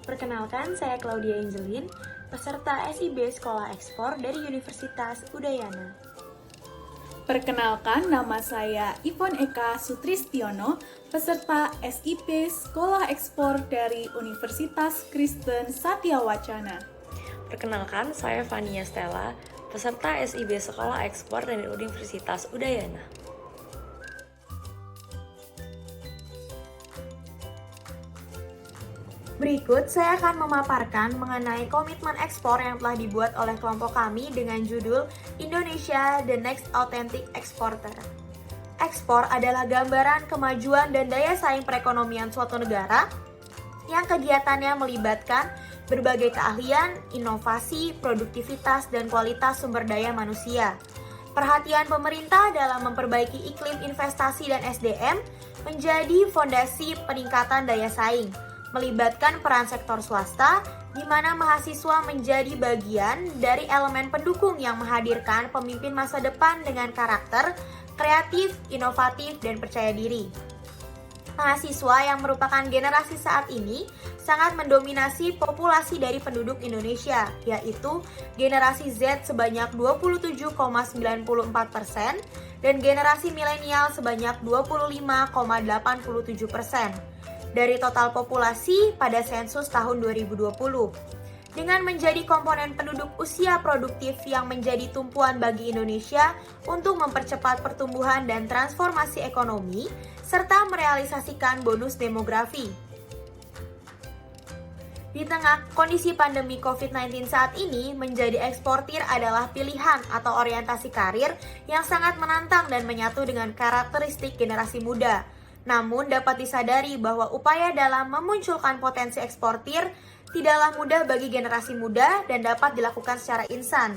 Perkenalkan, saya Claudia Angelin, peserta SIB Sekolah Ekspor dari Universitas Udayana. Perkenalkan, nama saya Ivon Eka Sutristiono, peserta SIP Sekolah Ekspor dari Universitas Kristen Satya Wacana. Perkenalkan, saya Fania Stella, peserta SIB Sekolah Ekspor dari Universitas Udayana. Berikut saya akan memaparkan mengenai komitmen ekspor yang telah dibuat oleh kelompok kami dengan judul Indonesia The Next Authentic Exporter. Ekspor adalah gambaran kemajuan dan daya saing perekonomian suatu negara yang kegiatannya melibatkan berbagai keahlian, inovasi, produktivitas, dan kualitas sumber daya manusia. Perhatian pemerintah dalam memperbaiki iklim investasi dan SDM menjadi fondasi peningkatan daya saing, melibatkan peran sektor swasta, di mana mahasiswa menjadi bagian dari elemen pendukung yang menghadirkan pemimpin masa depan dengan karakter kreatif, inovatif, dan percaya diri. Mahasiswa yang merupakan generasi saat ini sangat mendominasi populasi dari penduduk Indonesia, yaitu generasi Z sebanyak 27,94% dan generasi milenial sebanyak 25,87% dari total populasi pada sensus tahun 2020. Dengan menjadi komponen penduduk usia produktif yang menjadi tumpuan bagi Indonesia untuk mempercepat pertumbuhan dan transformasi ekonomi, serta merealisasikan bonus demografi. Di tengah kondisi pandemi COVID-19 saat ini, menjadi eksportir adalah pilihan atau orientasi karir yang sangat menantang dan menyatu dengan karakteristik generasi muda. Namun dapat disadari bahwa upaya dalam memunculkan potensi eksportir tidaklah mudah bagi generasi muda dan dapat dilakukan secara instan.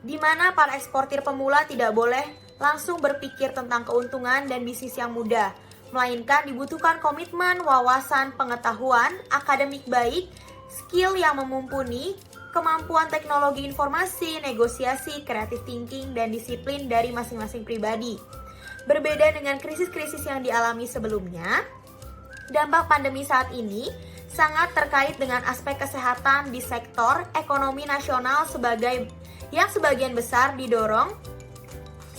Di mana para eksportir pemula tidak boleh langsung berpikir tentang keuntungan dan bisnis yang mudah, melainkan dibutuhkan komitmen, wawasan, pengetahuan, akademik baik, skill yang mumpuni, kemampuan teknologi informasi, negosiasi, creative thinking, dan disiplin dari masing-masing pribadi. Berbeda dengan krisis-krisis yang dialami sebelumnya, dampak pandemi saat ini sangat terkait dengan aspek kesehatan di sektor ekonomi nasional yang sebagian besar didorong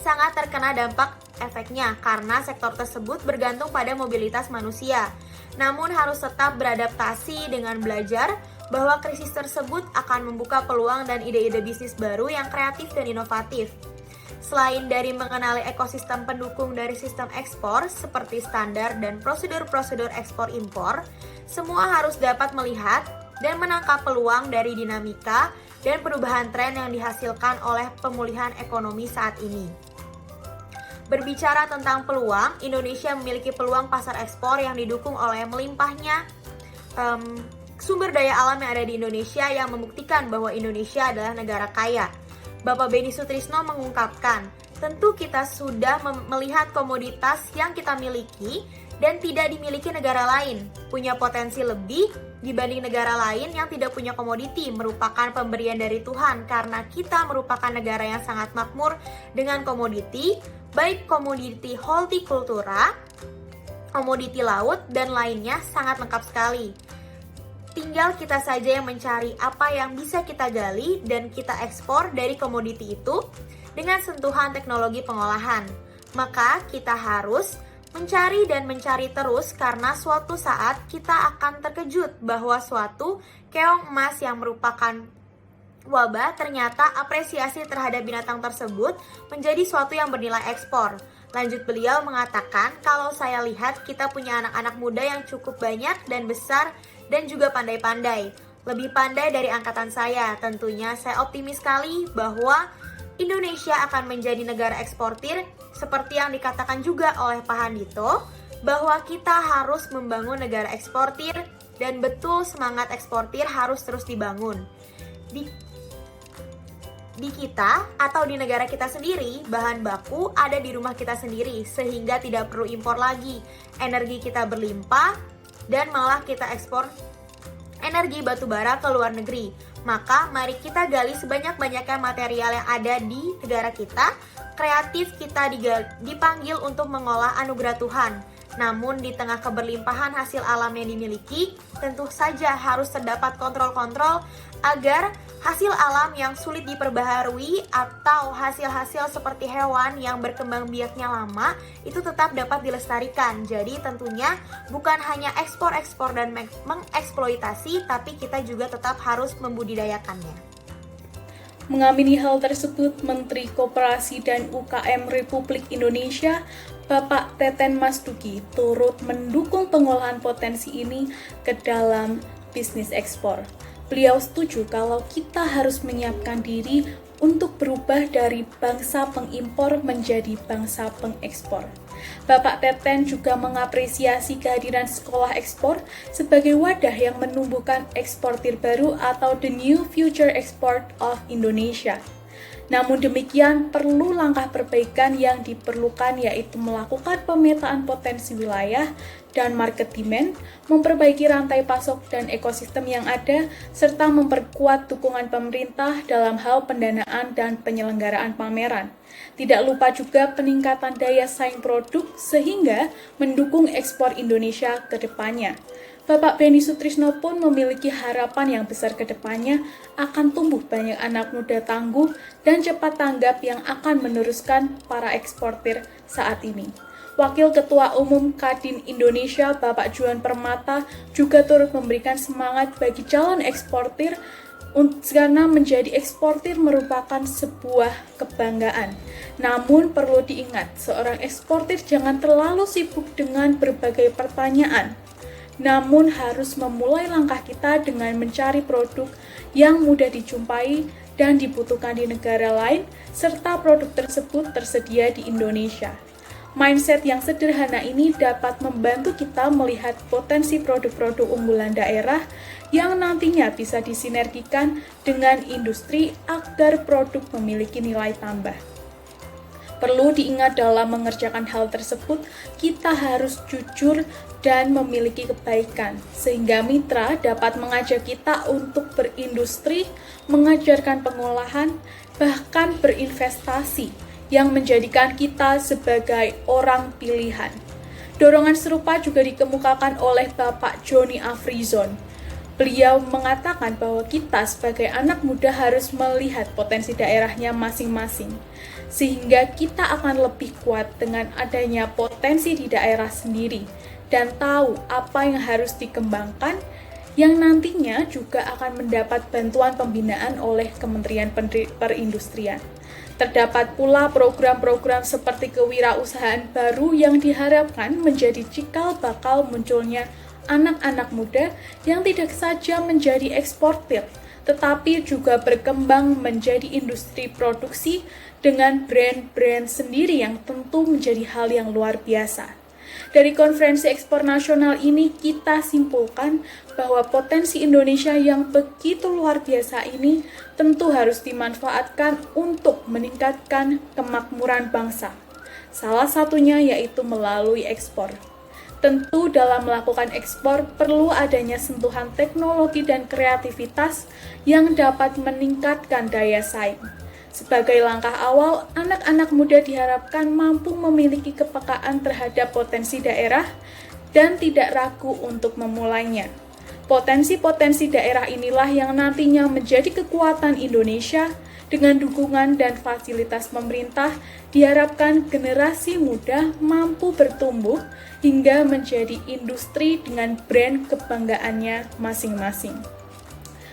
sangat terkena dampak efeknya karena sektor tersebut bergantung pada mobilitas manusia. Namun harus tetap beradaptasi dengan belajar bahwa krisis tersebut akan membuka peluang dan ide-ide bisnis baru yang kreatif dan inovatif. Selain dari mengenali ekosistem pendukung dari sistem ekspor seperti standar dan prosedur-prosedur ekspor-impor, semua harus dapat melihat dan menangkap peluang dari dinamika dan perubahan tren yang dihasilkan oleh pemulihan ekonomi saat ini. Berbicara tentang peluang, Indonesia memiliki peluang pasar ekspor yang didukung oleh melimpahnya sumber daya alam yang ada di Indonesia yang membuktikan bahwa Indonesia adalah negara kaya. Bapak Beni Sutrisno mengungkapkan, tentu kita sudah melihat komoditas yang kita miliki dan tidak dimiliki negara lain, punya potensi lebih dibanding negara lain yang tidak punya komoditi, merupakan pemberian dari Tuhan karena kita merupakan negara yang sangat makmur dengan komoditi, baik komoditi hortikultura, komoditi laut, dan lainnya sangat lengkap sekali. Tinggal kita saja yang mencari apa yang bisa kita gali dan kita ekspor dari komoditi itu dengan sentuhan teknologi pengolahan. Maka kita harus mencari dan mencari terus karena suatu saat kita akan terkejut bahwa suatu keong emas yang merupakan wabah ternyata apresiasi terhadap binatang tersebut menjadi suatu yang bernilai ekspor. Lanjut beliau mengatakan, kalau saya lihat kita punya anak-anak muda yang cukup banyak dan besar dan juga pandai-pandai. Lebih pandai dari angkatan saya. Tentunya saya optimis sekali bahwa Indonesia akan menjadi negara eksportir seperti yang dikatakan juga oleh Pak Handito, bahwa kita harus membangun negara eksportir dan betul semangat eksportir harus terus dibangun. Di kita atau di negara kita sendiri, bahan baku ada di rumah kita sendiri sehingga tidak perlu impor lagi. Energi kita berlimpah dan malah kita ekspor energi batubara ke luar negeri. Maka mari kita gali sebanyak-banyaknya material yang ada di negara kita. Kreatif kita dipanggil untuk mengolah anugerah Tuhan. Namun di tengah keberlimpahan hasil alam yang dimiliki, tentu saja harus terdapat kontrol-kontrol agar hasil alam yang sulit diperbaharui atau hasil-hasil seperti hewan yang berkembang biaknya lama itu tetap dapat dilestarikan. Jadi tentunya bukan hanya ekspor-ekspor dan mengeksploitasi, tapi kita juga tetap harus membudidayakannya. Mengamini hal tersebut, Menteri Koperasi dan UKM Republik Indonesia, Bapak Teten Mas Duki, turut mendukung pengolahan potensi ini ke dalam bisnis ekspor. Beliau setuju kalau kita harus menyiapkan diri untuk berubah dari bangsa pengimpor menjadi bangsa pengekspor. Bapak Teten juga mengapresiasi kehadiran sekolah ekspor sebagai wadah yang menumbuhkan eksportir baru atau the new future export of Indonesia. Namun demikian, perlu langkah perbaikan yang diperlukan yaitu melakukan pemetaan potensi wilayah dan market demand, memperbaiki rantai pasok dan ekosistem yang ada, serta memperkuat dukungan pemerintah dalam hal pendanaan dan penyelenggaraan pameran. Tidak lupa juga peningkatan daya saing produk sehingga mendukung ekspor Indonesia ke depannya. Bapak Benny Sutrisno pun memiliki harapan yang besar ke depannya akan tumbuh banyak anak muda tangguh dan cepat tanggap yang akan meneruskan para eksportir saat ini. Wakil Ketua Umum Kadin Indonesia Bapak Juan Permata juga turut memberikan semangat bagi calon eksportir karena menjadi eksportir merupakan sebuah kebanggaan. Namun perlu diingat, seorang eksportir jangan terlalu sibuk dengan berbagai pertanyaan. Namun harus memulai langkah kita dengan mencari produk yang mudah dijumpai dan dibutuhkan di negara lain, serta produk tersebut tersedia di Indonesia. Mindset yang sederhana ini dapat membantu kita melihat potensi produk-produk unggulan daerah yang nantinya bisa disinergikan dengan industri agar produk memiliki nilai tambah. Perlu diingat dalam mengerjakan hal tersebut, kita harus jujur dan memiliki kebaikan, sehingga mitra dapat mengajak kita untuk berindustri, mengajarkan pengolahan, bahkan berinvestasi, yang menjadikan kita sebagai orang pilihan. Dorongan serupa juga dikemukakan oleh Bapak Joni Afrizon. Beliau mengatakan bahwa kita sebagai anak muda harus melihat potensi daerahnya masing-masing, sehingga kita akan lebih kuat dengan adanya potensi di daerah sendiri dan tahu apa yang harus dikembangkan, yang nantinya juga akan mendapat bantuan pembinaan oleh Kementerian Perindustrian. Terdapat pula program-program seperti kewirausahaan baru yang diharapkan menjadi cikal bakal munculnya anak-anak muda yang tidak saja menjadi eksportir, tetapi juga berkembang menjadi industri produksi dengan brand-brand sendiri yang tentu menjadi hal yang luar biasa. Dari konferensi ekspor nasional ini kita simpulkan bahwa potensi Indonesia yang begitu luar biasa ini tentu harus dimanfaatkan untuk meningkatkan kemakmuran bangsa. Salah satunya yaitu melalui ekspor. Tentu dalam melakukan ekspor perlu adanya sentuhan teknologi dan kreativitas yang dapat meningkatkan daya saing. Sebagai langkah awal, anak-anak muda diharapkan mampu memiliki kepekaan terhadap potensi daerah dan tidak ragu untuk memulainya. Potensi-potensi daerah inilah yang nantinya menjadi kekuatan Indonesia. Dengan dukungan dan fasilitas pemerintah, diharapkan generasi muda mampu bertumbuh hingga menjadi industri dengan brand kebanggaannya masing-masing.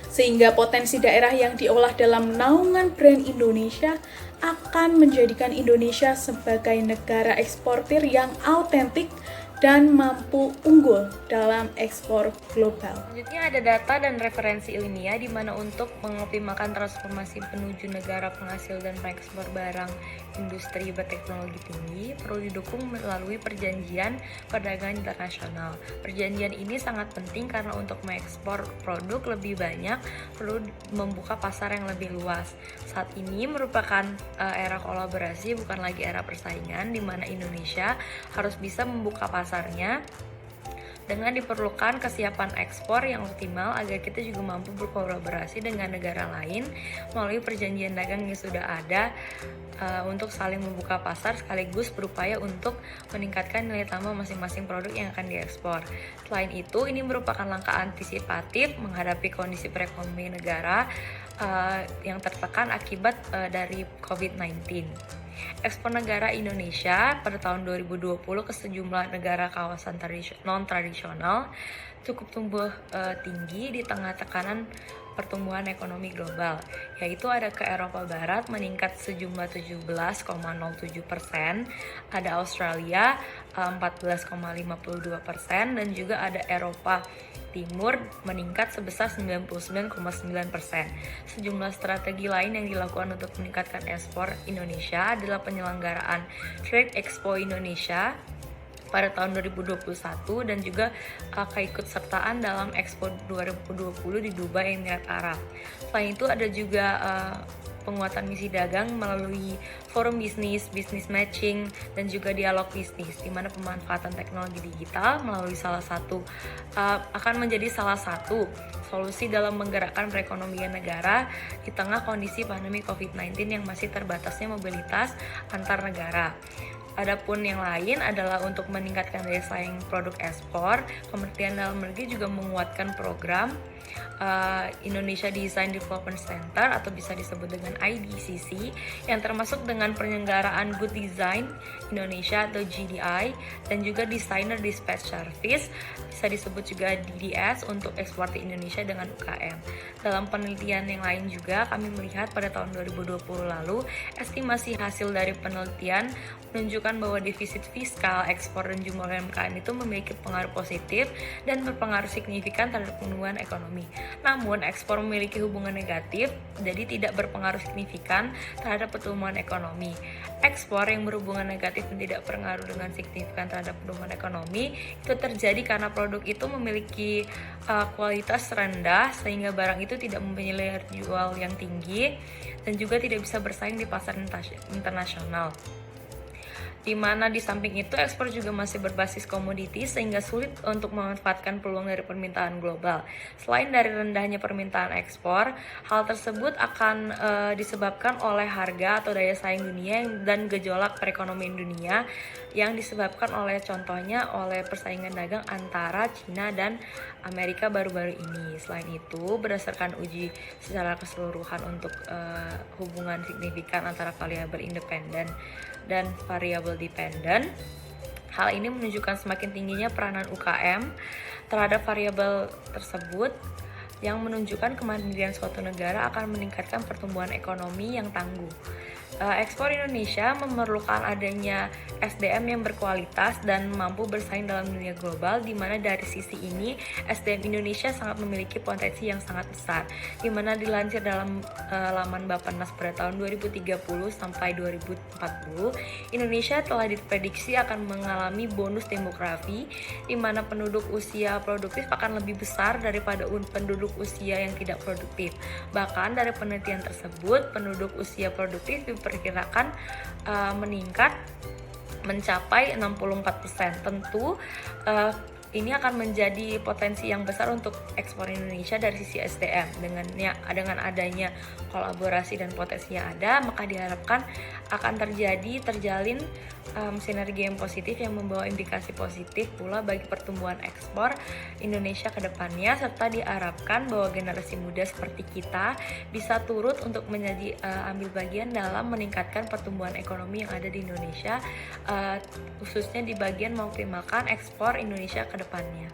Sehingga potensi daerah yang diolah dalam naungan brand Indonesia akan menjadikan Indonesia sebagai negara eksportir yang autentik dan mampu unggul dalam ekspor global. Selanjutnya ada data dan referensi ilmiah di mana untuk mengoptimalkan transformasi menuju negara penghasil dan pengekspor barang industri berteknologi tinggi perlu didukung melalui perjanjian perdagangan internasional. Perjanjian ini sangat penting karena untuk mengekspor produk lebih banyak perlu membuka pasar yang lebih luas. Saat ini merupakan era kolaborasi, bukan lagi era persaingan di mana Indonesia harus bisa membuka pasarnya dengan diperlukan kesiapan ekspor yang optimal agar kita juga mampu berkolaborasi dengan negara lain melalui perjanjian dagang yang sudah ada untuk saling membuka pasar sekaligus berupaya untuk meningkatkan nilai tambah masing-masing produk yang akan diekspor. Selain itu, ini merupakan langkah antisipatif menghadapi kondisi perekonomian negara yang tertekan akibat dari COVID-19. Ekspor negara Indonesia pada tahun 2020 ke sejumlah negara kawasan non-tradisional cukup tumbuh tinggi di tengah tekanan pertumbuhan ekonomi global, yaitu ada ke Eropa Barat meningkat sejumlah 17,07%, ada Australia 14,52%, dan juga ada Eropa Timur meningkat sebesar 99,9%. Sejumlah strategi lain yang dilakukan untuk meningkatkan ekspor Indonesia adalah penyelenggaraan Trade Expo Indonesia pada tahun 2021 dan juga keikutsertaan dalam Expo 2020 di Dubai, Emirat Arab. Selain itu ada juga penguatan misi dagang melalui forum bisnis, business matching, dan juga dialog bisnis, di mana pemanfaatan teknologi digital melalui akan menjadi salah satu solusi dalam menggerakkan perekonomian negara di tengah kondisi pandemi COVID-19 yang masih terbatasnya mobilitas antar negara. Adapun yang lain adalah untuk meningkatkan daya saing produk ekspor. Kementerian Dalam Negeri juga menguatkan program Indonesia Design Development Center atau bisa disebut dengan IDCC, yang termasuk dengan penyelenggaraan Good Design Indonesia atau GDI, dan juga Designer Dispatch Service, bisa disebut juga DDS, untuk ekspor di Indonesia dengan UKM. Dalam penelitian yang lain juga kami melihat pada tahun 2020 lalu, estimasi hasil dari penelitian menunjukkan bahwa defisit fiskal, ekspor, dan jumlah UMKM itu memiliki pengaruh positif dan berpengaruh signifikan terhadap pertumbuhan ekonomi. Namun, ekspor memiliki hubungan negatif, jadi tidak berpengaruh signifikan terhadap pertumbuhan ekonomi. Ekspor yang berhubungan negatif dan tidak berpengaruh dengan signifikan terhadap pertumbuhan ekonomi itu terjadi karena produk itu memiliki kualitas rendah, sehingga barang itu tidak mempunyai nilai jual yang tinggi dan juga tidak bisa bersaing di pasar internasional. Di mana di samping itu ekspor juga masih berbasis komoditi sehingga sulit untuk memanfaatkan peluang dari permintaan global. Selain dari rendahnya permintaan ekspor, hal tersebut akan disebabkan oleh harga atau daya saing dunia dan gejolak perekonomian dunia yang disebabkan oleh persaingan dagang antara Cina dan Amerika baru-baru ini. Selain itu, berdasarkan uji secara keseluruhan untuk hubungan signifikan antara variabel independen dan variabel dependen, hal ini menunjukkan semakin tingginya peranan UKM terhadap variabel tersebut, yang menunjukkan kemandirian suatu negara akan meningkatkan pertumbuhan ekonomi yang tangguh. Ekspor Indonesia memerlukan adanya SDM yang berkualitas dan mampu bersaing dalam dunia global, di mana dari sisi ini SDM Indonesia sangat memiliki potensi yang sangat besar, di mana dilansir dalam laman Bappenas pada tahun 2030 sampai 2040, Indonesia telah diprediksi akan mengalami bonus demografi, di mana penduduk usia produktif akan lebih besar daripada penduduk usia yang tidak produktif. Bahkan dari penelitian tersebut, penduduk usia produktif diperkirakan meningkat mencapai 64%. Tentu ini akan menjadi potensi yang besar untuk ekspor Indonesia dari sisi SDM. Dengan adanya kolaborasi dan potensi yang ada, maka diharapkan akan terjalin sinergi yang positif yang membawa indikasi positif pula bagi pertumbuhan ekspor Indonesia ke depannya, serta diharapkan bahwa generasi muda seperti kita bisa turut untuk ambil bagian dalam meningkatkan pertumbuhan ekonomi yang ada di Indonesia, khususnya di bagian mengoptimalkan ekspor Indonesia ke depannya.